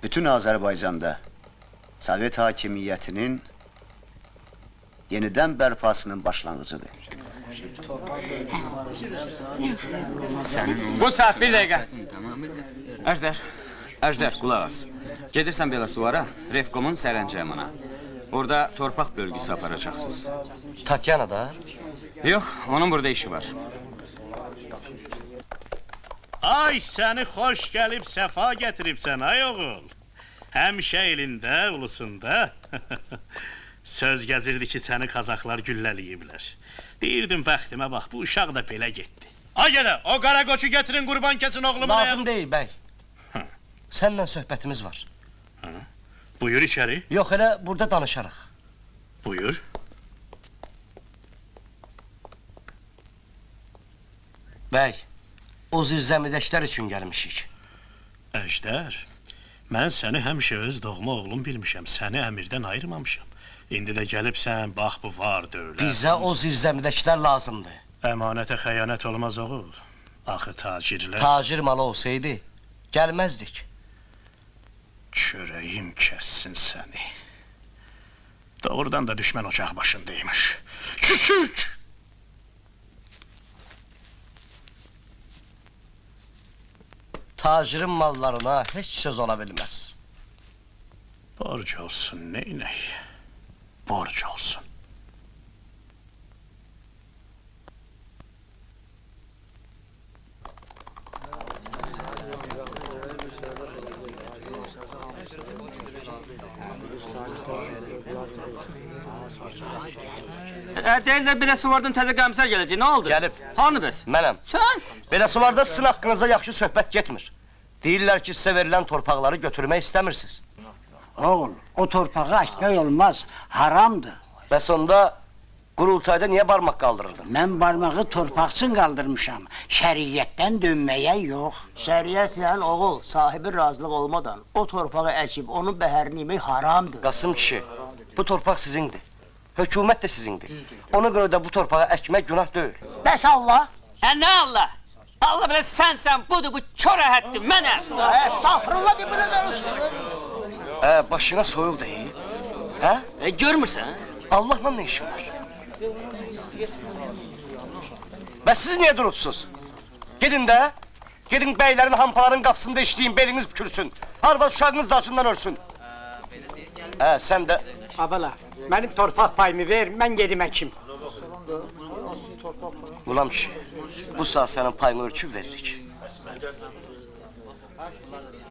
bütün Azerbaycan'da Sovet hakimiyyətinin yeniden bərpasının başlanğıcıdır. Bu saat bir dəqiqə. Əjdər, qulaq as. Gedirsən Belasuvara, Refkomun sərəncəmına. Orada torpaq bölgüsü aparacaqsınız. Tatyana da? Yox, onun burada işi var. Ay, səni xoş gəlib, səfa gətiribsən, ay oğul. Həmişə elində, ulusunda. Söz gəzirdi ki, səni Qazaxlar gülləliyiblər. Deyirdim, bəxtimə bax, bu uşaq da belə getdi. Ay gədə, o qara qoçu getirin, qurban kesin oğlumun ayağını. Lazım deyil, bəy. Səndən söhbətimiz var. Buyur içəri. Yox, elə burada danışarıq. Buyur. Bəy, o zirzəmidəklər üçün gəlmişik. Əjdər, mən səni həmişə öz doğma oğlum bilmişəm, səni əmirdən ayırmamışam. İndi də gəlibsən, bax bu var dövlət. Bizə o zirzəmidəklər lazımdır. Əmanətə xəyanət olmaz oğul. Axı tacirlər... Tacir malı olsaydı, gəlməzdik. Çörəyim kəssin səni. Doğrudan da düşmən ocaq başındaymış. Küsük! Tacirin mallarına heç söz ola bilməz. Borc olsun, neynək? Borc olsun. Deyirlər, belə suvardan təzə qəmsər gələcək, nə oldu? Gəlib. Hanı bəs? Mənəm. Sən? Belə sularda sizin haqqınızda yaxşı söhbət getmir. Deyirlər ki, sizə verilən torpaqları götürmək istəmirsiniz. Oğul, o torpağı əkmək olmaz, haramdır. Bəs onda qurultayda niyə barmaq qaldırırdın? Mən barmağı torpaq üçün qaldırmışam, şəriyyətdən dönməyə yox. Şəriətlə oğul, sahibi razılıq olmadan o torpağı əkib, onun bəhərini yemək haramdır. Qasım kişi, bu torpaq sizindir. Hökumət də sizindir. Ona görə də bu torpağı əkmək günah deyil. Bəs Allah? Nə Allah? Allah bilə sənsən, budur, bu kör əhəddir, mənəm. Estağfurullah, de buna danışın. Başına soyuq deyil. Hə? Görmürsən? Allahla nə işin var? Bəs siz niyə durubsuz? Gedin də, gedin bəylərin, hampaların qapısında işləyin, beliniz bükürsün. Arvad uşağınız da acından ölsün. Sən də... Abala, mənim torpaq payımı ver, mən gedim əkim. Ulan kişi, bu saat sənin payını ölçüb veririk.